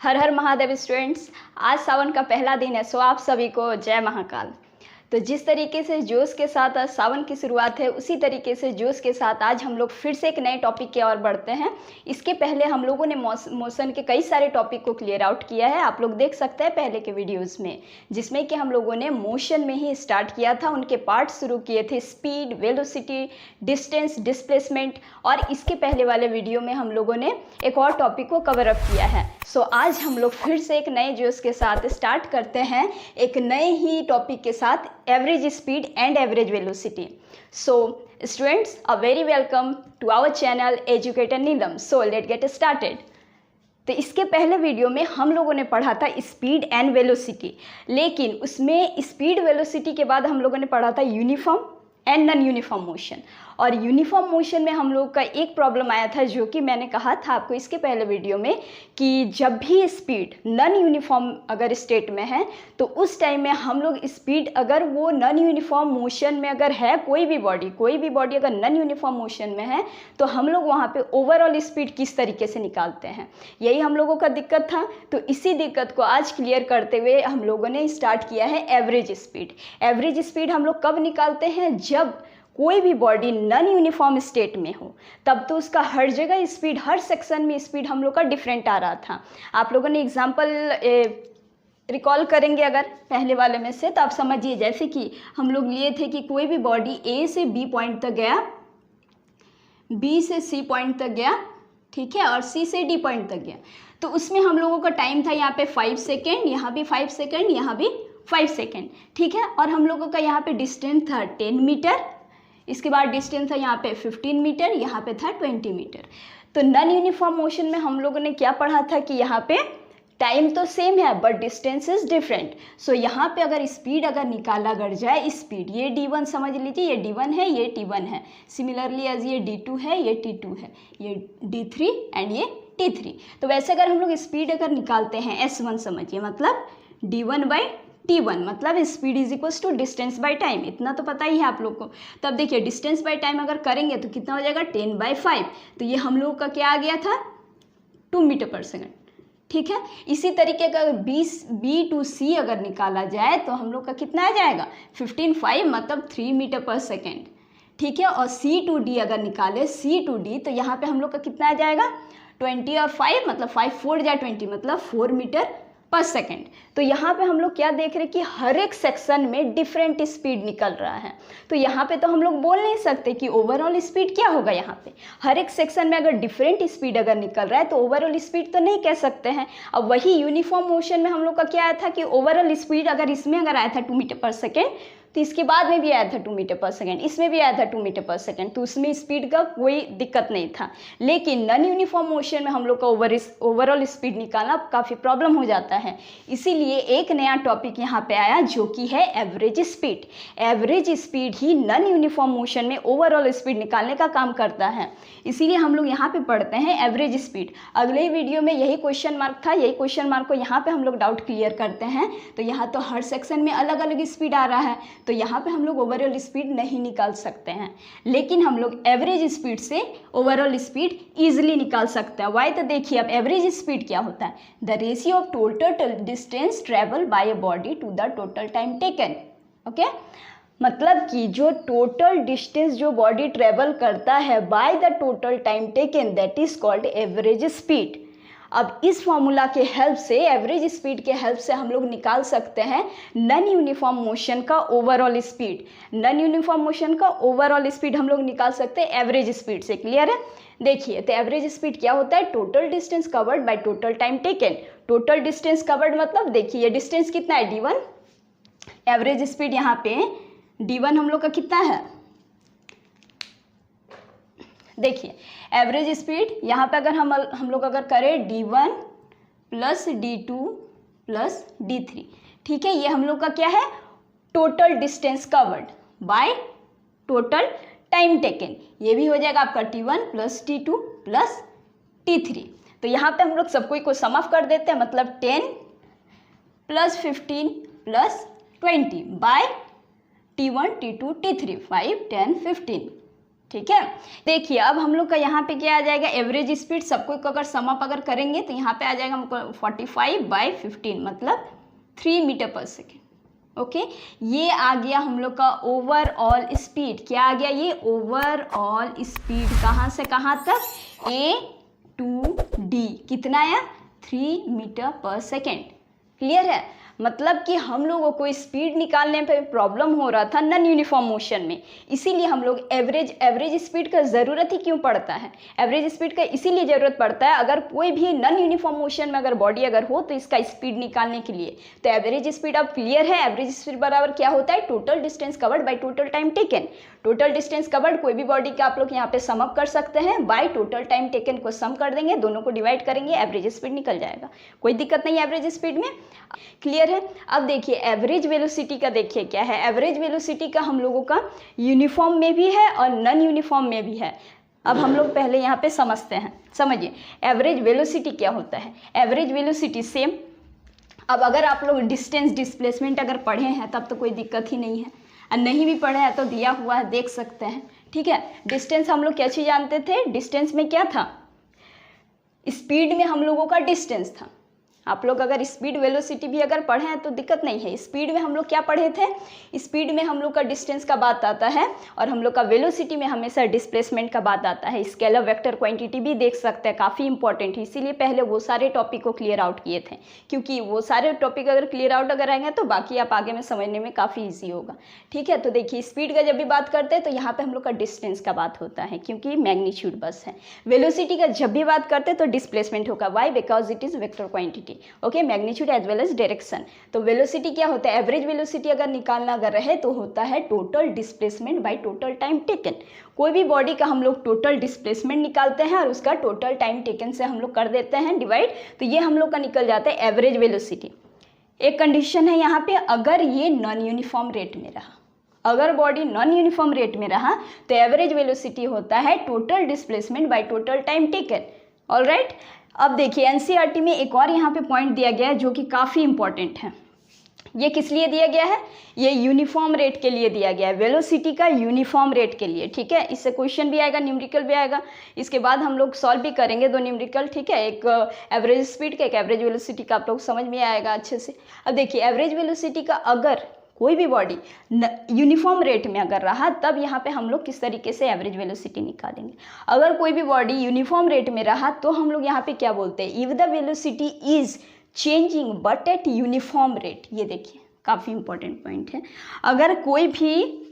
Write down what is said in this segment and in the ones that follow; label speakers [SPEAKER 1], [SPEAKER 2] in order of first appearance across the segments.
[SPEAKER 1] हर हर Mahadev students, आज सावन का पहला दिन है। सो आप सभी को जय महाकाल। तो जिस तरीके से जोश के साथ आज सावन की शुरुआत है, उसी तरीके से जोश के साथ आज हम लोग फिर से एक नए टॉपिक की ओर बढ़ते हैं। इसके पहले हम लोगों ने मोशन के कई सारे टॉपिक को क्लियर आउट किया है, आप लोग देख सकते हैं पहले के वीडियोस में, जिसमें कि हम लोगों ने मोशन में ही स्टार्ट किया था। उनके पार्ट शुरू किए थे स्पीड, वेलोसिटी, डिस्टेंस, डिस्प्लेसमेंट, और इसके पहले वाले वीडियो में हम लोगों ने एक और टॉपिक को कवर अप किया है। सो आज हम लोग फिर से एक नए जोश के साथ स्टार्ट करते हैं, एक नए ही टॉपिक के साथ, average speed and average velocity. So students, a very welcome to our channel educator Neelam. So let get started. तो इसके पहले वीडियो में हम लोगों ने पढ़ा था स्पीड एंड वेलोसिटी, लेकिन उसमें स्पीड वेलोसिटी के बाद हम लोगों ने पढ़ा था uniform and non uniform motion. और यूनिफॉर्म मोशन में हम लोग का एक प्रॉब्लम आया था, जो कि मैंने कहा था आपको इसके पहले वीडियो में, कि जब भी स्पीड नॉन यूनिफॉर्म अगर स्टेट में है तो उस टाइम में हम लोग स्पीड, अगर वो नॉन यूनिफॉर्म मोशन में अगर है कोई भी बॉडी अगर नॉन यूनिफॉर्म मोशन में है तो हम लोग वहाँ पे ओवरऑल स्पीड किस तरीके से निकालते हैं, यही हम लोगों का दिक्कत था। तो इसी दिक्कत को आज क्लियर करते हुए हम लोगों ने स्टार्ट किया है एवरेज स्पीड। एवरेज स्पीड हम लोग कब निकालते हैं? जब कोई भी बॉडी नॉन यूनिफॉर्म स्टेट में हो, तब तो उसका हर जगह स्पीड, हर सेक्शन में स्पीड हम लोग का डिफरेंट आ रहा था। आप लोगों ने एग्जांपल रिकॉल करेंगे अगर पहले वाले में से, तो आप समझिए, जैसे कि हम लोग लिए थे कि कोई भी बॉडी ए से बी पॉइंट तक गया, बी से सी पॉइंट तक गया, ठीक है, और सी से डी पॉइंट तक गया, तो उसमें हम लोगों का टाइम था यहाँ पे 5 सेकेंड, यहाँ भी 5 सेकेंड, यहाँ भी 5 सेकेंड, ठीक है। और हम लोगों का यहाँ पे डिस्टेंस था 10 मीटर, इसके बाद डिस्टेंस था यहाँ पे 15 मीटर, यहाँ पे था 20 मीटर। तो नॉन यूनिफॉर्म मोशन में हम लोगों ने क्या पढ़ा था कि यहाँ पे टाइम तो सेम है बट डिस्टेंस इज डिफरेंट। सो यहाँ पे अगर स्पीड अगर निकाला अगर जाए, स्पीड ये d1 समझ लीजिए, ये d1 है, ये t1 है, सिमिलरली एज ये d2 है, ये t2 है, ये d3 एंड ये t3। तो वैसे अगर हम लोग स्पीड अगर निकालते हैं s1 समझिए, मतलब d1/t1, मतलब speed is equals to distance by time, इतना तो पता ही है आप लोग को। तब देखिए डिस्टेंस बाय टाइम अगर करेंगे तो कितना हो जाएगा, 10/5। तो ये हम लोग का क्या आ गया था, 2 मीटर पर सेकेंड, ठीक है। इसी तरीके का अगर बी टू सी अगर निकाला जाए तो हम लोग का कितना आ जाएगा, 15/5, मतलब 3 मीटर पर सेकेंड, ठीक है। और सी टू डी अगर निकाले, सी टू डी, तो यहाँ पे हम लोग का कितना आ जाएगा, 20 और 5, मतलब 5 4 जा 20, मतलब 4 मीटर पर सेकेंड। तो यहाँ पे हम लोग क्या देख रहे हैं कि हर एक सेक्शन में डिफरेंट स्पीड निकल रहा है। तो यहाँ पे तो हम लोग बोल नहीं सकते कि ओवरऑल स्पीड क्या होगा। यहाँ पे हर एक सेक्शन में अगर डिफरेंट स्पीड अगर निकल रहा है तो ओवरऑल स्पीड तो नहीं कह सकते हैं। अब वही यूनिफॉर्म मोशन में हम लोग का क्या आया था कि ओवरऑल स्पीड अगर इसमें अगर आया था 2 मीटर पर सेकेंड, तो इसके बाद में भी आया था 2 मीटर पर सेकेंड, इसमें भी आया था 2 मीटर पर सेकेंड, तो उसमें स्पीड का कोई दिक्कत नहीं था। लेकिन नॉन यूनिफॉर्म मोशन में हम लोग का ओवरऑल स्पीड निकालना काफ़ी प्रॉब्लम हो जाता है। इसीलिए एक नया टॉपिक यहाँ पे आया, जो कि है एवरेज स्पीड। एवरेज स्पीड ही नॉन यूनिफॉर्म मोशन में ओवरऑल स्पीड निकालने का काम करता है। इसीलिए हम लोग यहाँ पे पढ़ते हैं एवरेज स्पीड। अगले वीडियो में यही क्वेश्चन मार्क था, यही क्वेश्चन मार्क को यहाँ पे हम लोग डाउट क्लियर करते हैं। तो यहाँ तो हर सेक्शन में अलग अलग स्पीड आ रहा है, तो यहाँ पे हम लोग ओवरऑल स्पीड नहीं निकाल सकते हैं, लेकिन हम लोग एवरेज स्पीड से ओवरऑल स्पीड इजीली निकाल सकते हैं। वाई? तो देखिए, अब एवरेज स्पीड क्या होता है, the ratio of total distance travel by a body to the total time taken. Okay, मतलब कि जो टोटल डिस्टेंस जो बॉडी ट्रेवल करता है by the total time taken, that is called average speed. अब इस फॉर्मूला के हेल्प से, एवरेज स्पीड के हेल्प से हम लोग निकाल सकते हैं नॉन यूनिफॉर्म मोशन का overall speed. Non uniform motion का ओवरऑल स्पीड हम लोग निकाल सकते हैं एवरेज स्पीड से। क्लियर है? देखिए, तो एवरेज स्पीड क्या होता है, total distance covered by total time taken. Total distance covered मतलब देखिए ये डिस्टेंस कितना है, d1। एवरेज स्पीड यहाँ पे d1 हम लोग का कितना है, देखिए एवरेज स्पीड यहाँ पे अगर हम लोग अगर करें d1 plus d2 plus d3, ठीक है, ये हम लोग का क्या है, total distance covered by total time taken. ये भी हो जाएगा आपका t1 plus t2 plus t3। तो यहाँ पे हम लोग सबको को सम ऑफ कर देते हैं, मतलब 10 plus 15 plus 20 bye t1 t2 t3, 5 10 15। ठीक है। देखिए अब हम लोग का यहाँ पे क्या आ जाएगा, एवरेज स्पीड सबको अगर सम अप अगर करेंगे तो यहाँ पे आ जाएगा हमको 45/15 मतलब 3 मीटर पर सेकेंड। ओके, ये आ गया हम लोग का ओवरऑल स्पीड। क्या आ गया, ये ओवरऑल स्पीड कहाँ से कहाँ तक, A to D कितना है, 3 मीटर पर सेकेंड। क्लियर है, मतलब कि हम लोगों को स्पीड निकालने पे प्रॉब्लम हो रहा था नॉन यूनिफॉर्म मोशन में, इसीलिए हम लोग एवरेज स्पीड का ज़रूरत ही क्यों पड़ता है, एवरेज स्पीड का इसीलिए ज़रूरत पड़ता है अगर कोई भी नॉन यूनिफॉर्म मोशन में अगर बॉडी अगर हो तो इसका स्पीड निकालने के लिए। तो एवरेज स्पीड अब क्लियर है, एवरेज स्पीड बराबर क्या होता है, total distance covered by total time taken. Total distance covered कोई भी बॉडी का आप लोग यहाँ पे सम अप कर सकते हैं, बाई टोटल टाइम टेकन को सम कर देंगे, दोनों को डिवाइड करेंगे, एवरेज स्पीड निकल जाएगा, कोई दिक्कत नहीं है एवरेज स्पीड में। क्लियर है। अब देखिए एवरेज वेलोसिटी का, देखिए क्या है, एवरेज वेलोसिटी का हम लोगों का यूनिफॉर्म में भी है और नॉन यूनिफॉर्म में भी है। अब हम लोग पहले यहाँ पे समझते हैं, समझिए एवरेज वेलोसिटी क्या होता है। एवरेज वेलोसिटी सेम, अब अगर आप लोग डिस्टेंस डिस्प्लेसमेंट अगर पढ़े हैं तब तो कोई दिक्कत ही नहीं है, और नहीं भी पढ़े हैं तो दिया हुआ है देख सकते हैं। ठीक है, डिस्टेंस हम लोग क्या चीज़ जानते थे, डिस्टेंस में क्या था, स्पीड में हम लोगों का डिस्टेंस था। आप लोग अगर स्पीड वेलोसिटी भी अगर पढ़े हैं तो दिक्कत नहीं है। स्पीड में हम लोग क्या पढ़े थे, स्पीड में हम लोग का डिस्टेंस का बात आता है और हम लोग का वेलोसिटी में हमेशा डिस्प्लेसमेंट का बात आता है। स्केलर वेक्टर क्वांटिटी भी देख सकते हैं, काफ़ी इंपॉर्टेंट है, इसीलिए पहले वो सारे टॉपिक को क्लियर आउट किए थे, क्योंकि वो सारे टॉपिक अगर क्लियर आउट अगर आएंगे तो बाकी आप आगे में समझने में काफ़ी ईजी होगा। ठीक है, तो देखिए स्पीड का जब भी बात करते हैं तो यहाँ पर हम लोग का डिस्टेंस का बात होता है, क्योंकि मैग्नीट्यूड बस है। वेलोसिटी का जब भी बात करते हैं तो डिस्प्लेसमेंट होगा, why, because it is vector quantity. Okay, magnitude as well as direction. तो वेलोसिटी क्या होता है, एवरेज वेलोसिटी अगर निकालना अगर रहे तो होता है total displacement by total time taken. कोई भी बॉडी का हम लोग टोटल डिस्प्लेसमेंट निकालते हैं और उसका टोटल टाइम टेकन से हम लोग कर देते हैं डिवाइड, तो ये हम लोग का निकल जाता है एवरेज वेलोसिटी। एक कंडीशन है यहाँ पे, अगर ये नॉन यूनिफॉर्म रेट में रहा, अगर बॉडी नॉन यूनिफॉर्म रेट में रहा तो एवरेज वेलोसिटी होता है total displacement by total time taken. Alright, अब देखिए एनसीईआरटी में एक और यहाँ पे पॉइंट दिया गया है जो कि काफ़ी इंपॉर्टेंट है। ये किस लिए दिया गया है, ये यूनिफॉर्म रेट के लिए दिया गया है, वेलोसिटी का यूनिफॉर्म रेट के लिए। ठीक है, इससे क्वेश्चन भी आएगा, न्यूमेरिकल भी आएगा, इसके बाद हम लोग सॉल्व भी करेंगे दो न्यूमेरिकल। ठीक है, एक एवरेज स्पीड का, एक एवरेज वेलोसिटी का, आप लोग समझ में आएगा अच्छे से। अब देखिए एवरेज वेलोसिटी का अगर कोई भी बॉडी यूनिफॉर्म रेट में अगर रहा तब यहाँ पे हम लोग किस तरीके से एवरेज वेलोसिटी निकालेंगे। अगर कोई भी बॉडी यूनिफॉर्म रेट में रहा तो हम लोग यहाँ पे क्या बोलते हैं, if the velocity is changing but at uniform rate. ये देखिए काफ़ी इंपॉर्टेंट पॉइंट है, अगर कोई भी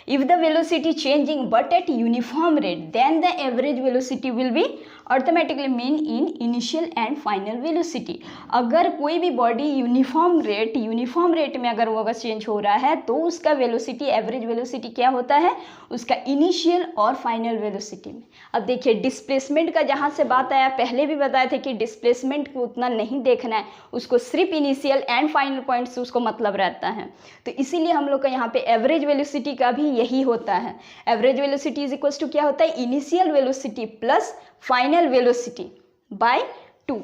[SPEAKER 1] if the velocity changing but at uniform rate then the average velocity will be automatically mean in initial and final velocity। अगर कोई भी बॉडी यूनिफॉर्म रेट में अगर वो अगर चेंज हो रहा है तो उसका वेलोसिटी, एवरेज वेलोसिटी क्या होता है, उसका इनिशियल और फाइनल वेलोसिटी में। अब देखिए डिस्प्लेसमेंट का जहाँ से बात आया, पहले भी बताए थे कि डिस्प्लेसमेंट को उतना नहीं देखना है, उसको सिर्फ इनिशियल एंड फाइनल पॉइंट से उसको मतलब रहता है। तो इसीलिए हम लोग का यहाँ पे एवरेज वेलोसिटी का भी यही होता है। Average velocity is equals to क्या होता है, initial velocity plus final velocity by 2।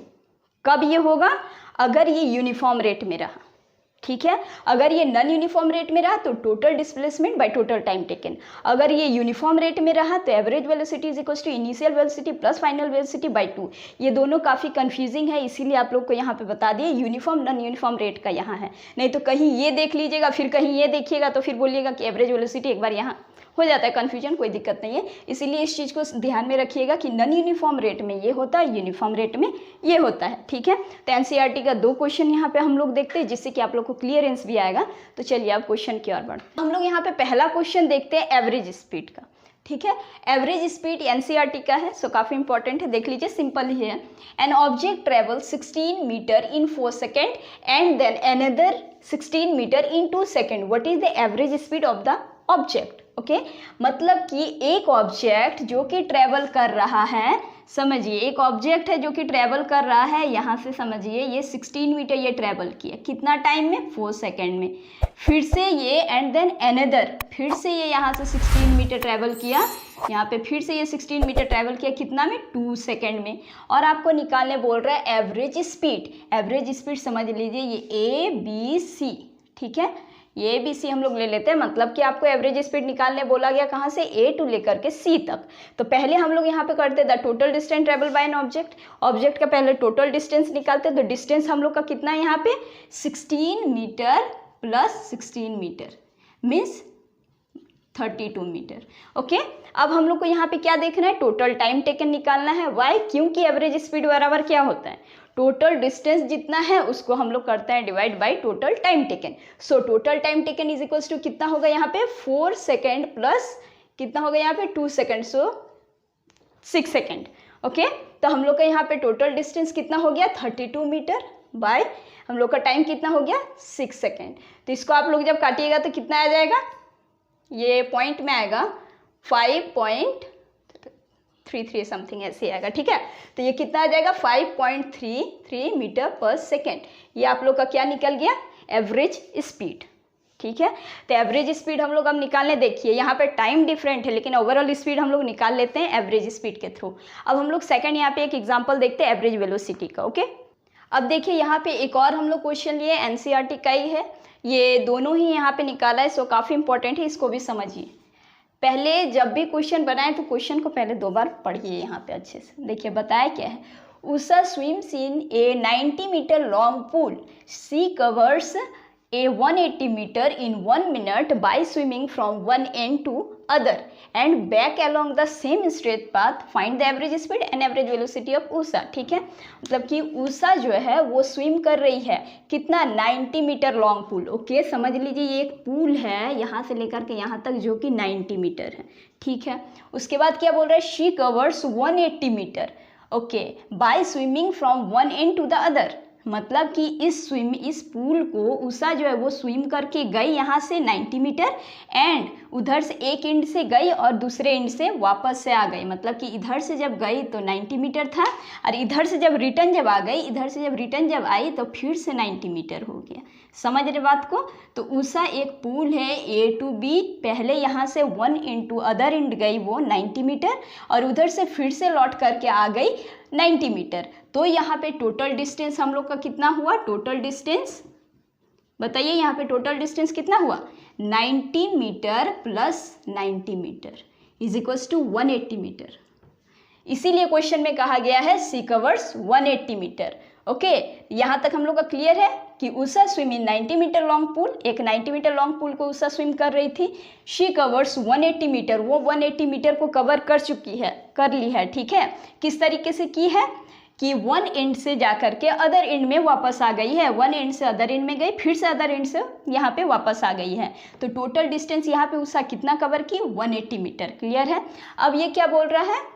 [SPEAKER 1] कब ये होगा, अगर ये यूनिफॉर्म रेट में रहा। ठीक है, अगर ये नॉन यूनिफॉर्म रेट में रहा तो total displacement by total time taken. अगर ये यूनिफॉर्म रेट में रहा तो average velocity is equals to initial velocity plus final velocity by 2। ये दोनों काफ़ी कंफ्यूजिंग है, इसीलिए आप लोग को यहाँ पे बता दिए यूनिफॉर्म नॉन यूनिफॉर्म रेट का यहाँ है। नहीं तो कहीं ये देख लीजिएगा फिर कहीं ये देखिएगा तो फिर बोलिएगा कि एवरेज वेलोसिटी, एक बार यहाँ हो जाता है कन्फ्यूजन, कोई दिक्कत नहीं है। इसीलिए इस चीज़ को ध्यान में रखिएगा कि नॉन यूनिफॉर्म रेट में ये होता है, यूनिफॉर्म रेट में ये होता है। ठीक है, तो एनसीईआरटी का 2 क्वेश्चन यहाँ पे हम लोग देखते हैं जिससे कि आप लोग को क्लियरेंस भी आएगा। तो चलिए अब क्वेश्चन की ओर बढ़ते हैं। हम लोग यहाँ पे पहला क्वेश्चन देखते हैं एवरेज स्पीड का। ठीक है, एवरेज स्पीड एनसीईआरटी का है, सो काफ़ी इंपॉर्टेंट है, देख लीजिए, सिंपल ही है। An object travel 16 metre in 4 second and then another 16 metre in 2 second, what is the average speed of the object. Okay, मतलब कि एक ऑब्जेक्ट जो कि ट्रेवल कर रहा है, समझिए एक ऑब्जेक्ट है जो कि ट्रेवल कर रहा है, यहाँ से समझिए ये 16 मीटर ये ट्रेवल किया, कितना टाइम में, 4 सेकेंड में। फिर से ये एंड देन अनदर, फिर से ये यहाँ से 16 मीटर ट्रेवल किया, यहाँ पे फिर से ये 16 मीटर ट्रेवल किया, कितना में, 2 सेकेंड में। और आपको निकालने बोल रहा है एवरेज स्पीड। एवरेज स्पीड समझ लीजिए ये A B C, ठीक है, ये बी सी हम लोग ले लेते हैं, मतलब कि आपको एवरेज स्पीड निकालने बोला गया कहाँ से, ए टू लेकर के सी तक। तो पहले हम लोग यहाँ पे करते the total distance travel bye an object, object का पहले टोटल डिस्टेंस निकालते। तो डिस्टेंस हम लोग का कितना है यहाँ पे 16 metre plus 16 metre means 32 metre. Okay, अब हम लोग को यहाँ पे क्या देखना है, टोटल टाइम टेकन निकालना है। वाई, क्योंकि एवरेज स्पीड बराबर क्या होता है, टोटल डिस्टेंस जितना है उसको हम लोग करते हैं divide by total time taken. So total time taken is equals to कितना होगा यहाँ पे 4 सेकेंड प्लस कितना होगा यहाँ पे 2 सेकेंड, सो 6 सेकेंड। ओके, तो हम लोग का यहाँ पे टोटल डिस्टेंस कितना हो गया 32 मीटर बाय हम लोग का टाइम कितना हो गया 6 सेकेंड। तो इसको आप लोग जब काटिएगा तो कितना आ जाएगा, ये पॉइंट में आएगा 5.33 समथिंग ऐसे आएगा। ठीक है, तो ये कितना आ जाएगा 5.33 मीटर पर सेकेंड। ये आप लोग का क्या निकल गया, एवरेज स्पीड। ठीक है, तो एवरेज स्पीड हम लोग अब निकालने, देखिए यहाँ पे टाइम डिफरेंट है लेकिन ओवरऑल स्पीड हम लोग निकाल लेते हैं एवरेज स्पीड के थ्रू। अब हम लोग सेकंड यहाँ पे एक एग्जांपल देखते हैं एवरेज वेलोसिटी का। ओके, अब देखिए यहाँ पे एक और हम लोग क्वेश्चन लिए, एनसीईआरटी का ही है, ये दोनों ही यहाँ पे निकाला है, सो काफ़ी इंपॉर्टेंट है, इसको भी समझिए। पहले जब भी क्वेश्चन बनाए तो क्वेश्चन को पहले 2 बार पढ़िए यहाँ पे अच्छे से। देखिए बताया क्या है, Usha swims in a 90 metre long pool, she covers a 180 meter in 1 minute by swimming from one end to other and back along the same straight path. Find the average speed and average velocity of Usha. ठीक है, मतलब कि उषा जो है वो swim कर रही है कितना 90 मीटर लॉन्ग पूल। ओके, समझ लीजिए ये एक पूल है यहाँ से लेकर के यहाँ तक जो कि 90 मीटर है। ठीक है, उसके बाद क्या बोल रहा है, she covers 180 metre okay by swimming from one end to the other, मतलब कि इस पूल को उषा जो है वो स्विम करके गई यहाँ से 90 मीटर एंड उधर से एक एंड से गई और दूसरे एंड से वापस से आ गई। मतलब कि इधर से जब गई तो 90 मीटर था और इधर से जब रिटर्न जब आ गई, इधर से जब रिटर्न जब आई तो फिर से 90 मीटर हो गया। समझ रहे बात को। तो उषा एक पूल है ए टू बी, पहले यहाँ से one end to other end गई वो 90 मीटर और उधर से फिर से लौट करके आ गई 90 मीटर। तो यहाँ पे टोटल डिस्टेंस हम लोग का कितना हुआ, टोटल डिस्टेंस बताइए यहाँ पे टोटल डिस्टेंस कितना हुआ 90 metre plus 90 metre is equals to 180 metre. इसीलिए क्वेश्चन में कहा गया है सी कवर्स 180 मीटर। ओके, यहाँ तक हम लोग का क्लियर है कि Usha swim in 90 metre long pool, एक 90 मीटर लॉन्ग पूल को उषा स्विम कर रही थी। शी कवर्स 180 मीटर, वो 180 मीटर को कवर कर चुकी है, कर ली है। ठीक है, किस तरीके से की है कि वन एंड से जा करके अदर एंड में वापस आ गई है, वन एंड से अदर एंड में गई, फिर से अदर एंड से यहाँ पे वापस आ गई है। तो टोटल डिस्टेंस यहाँ पे उषा कितना कवर की 180 मीटर। क्लियर है। अब ये क्या बोल रहा है,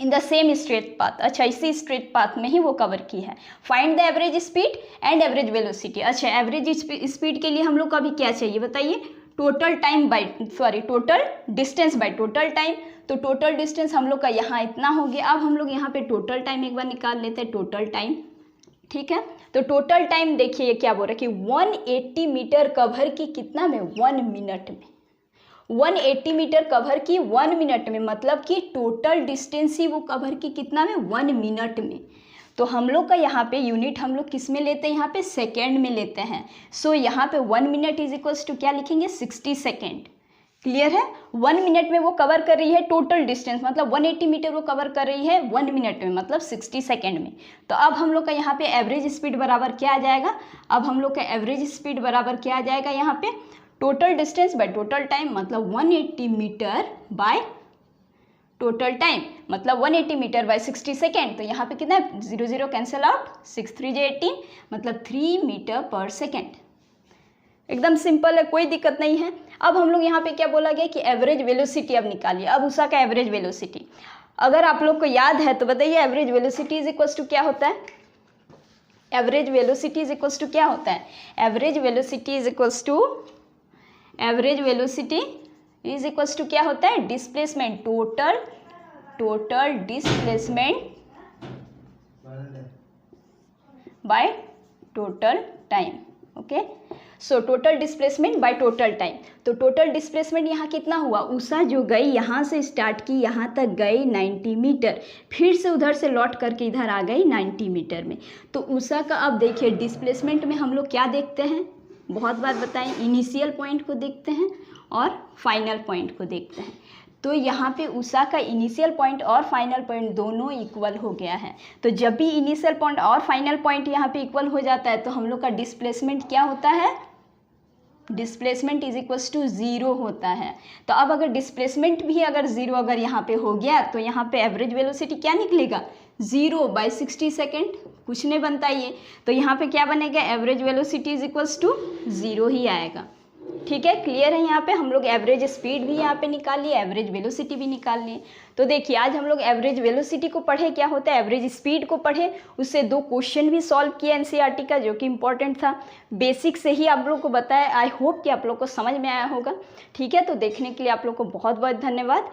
[SPEAKER 1] in the same straight path. अच्छा, इसी स्ट्रेट पाथ में ही वो कवर की है। Find the average speed and average velocity. अच्छा, एवरेज स्पीड के लिए हम लोग को अभी क्या चाहिए बताइए, total time by total distance by total time. तो टोटल डिस्टेंस हम लोग का यहाँ इतना हो गया। अब हम लोग यहाँ पे टोटल टाइम एक बार निकाल लेते हैं, टोटल टाइम। ठीक है, तो टोटल टाइम देखिए ये क्या बोल रहा है कि 180 मीटर कवर की कितना में 1 मिनट में, 180 मीटर कवर की 1 मिनट में, मतलब कि टोटल डिस्टेंस ही वो कवर की कितना में 1 मिनट में। तो हम लोग का यहाँ पे यूनिट हम लोग किस में लेते हैं, यहाँ पे सेकेंड में लेते हैं। सो यहाँ पे 1 मिनट इज इक्वल्स टू क्या लिखेंगे 60 सेकेंड। क्लियर है, 1 मिनट में वो कवर कर रही है टोटल डिस्टेंस, मतलब 180 मीटर वो कवर कर रही है 1 मिनट में, मतलब 60 सेकेंड में। तो अब हम लोग का यहाँ पे एवरेज स्पीड बराबर क्या आ जाएगा, अब हम लोग का एवरेज स्पीड बराबर क्या आ जाएगा यहाँ पे total distance by total time, मतलब 180 मीटर बाय टोटल टाइम, मतलब 180 मीटर बाय 60 सेकेंड। तो यहाँ पे कितना है 0 0 कैंसिल आउट, 6 3 18, मतलब 3 मीटर पर सेकेंड। एकदम सिंपल है, कोई दिक्कत नहीं है। अब हम लोग यहाँ पे क्या बोला गया कि एवरेज वेलोसिटी अब निकालिए। अब उषा का एवरेज वेलोसिटी अगर आप लोग को याद है तो बताइए, average velocity is equals to क्या होता है, average velocity is equals to क्या होता है, average velocity is equals to क्या होता है, displacement, total displacement by total time. Okay, so total displacement by total time. तो टोटल डिस्प्लेसमेंट यहाँ कितना हुआ, उषा जो गई यहाँ से स्टार्ट की यहाँ तक गई 90 मीटर, फिर से उधर से लौट करके इधर आ गई 90 मीटर में। तो उषा का अब देखिए डिस्प्लेसमेंट में हम लोग क्या देखते हैं, बहुत बार बताएं, इनिशियल पॉइंट को देखते हैं और फाइनल पॉइंट को देखते हैं। तो यहाँ पे उषा का इनिशियल पॉइंट और फाइनल पॉइंट दोनों इक्वल हो गया है। तो जब भी इनिशियल पॉइंट और फाइनल पॉइंट यहाँ पे इक्वल हो जाता है तो हम लोग का डिस्प्लेसमेंट क्या होता है, डिस्प्लेसमेंट इज इक्वल्स टू 0 होता है। तो अब अगर डिस्प्लेसमेंट भी अगर 0 अगर यहाँ पे हो गया तो यहाँ पे एवरेज वेलोसिटी क्या निकलेगा, 0/60 सेकेंड, कुछ नहीं बनता ये। तो यहाँ पे क्या बनेगा, average velocity is equals to 0 ही आएगा। ठीक है, क्लियर है। यहाँ पे हम लोग एवरेज स्पीड भी यहाँ पे निकाल लिए, एवरेज वेलोसिटी भी निकाल लिए। तो देखिए आज हम लोग एवरेज वेलोसिटी को पढ़े, क्या होता है एवरेज स्पीड को पढ़े, उससे 2 क्वेश्चन भी सॉल्व किए एनसीईआरटी का, जो कि इंपॉर्टेंट था। बेसिक से ही आप लोग को बताया, आई होप कि आप लोग को समझ में आया होगा। ठीक है, तो देखने के लिए आप लोग को बहुत बहुत धन्यवाद।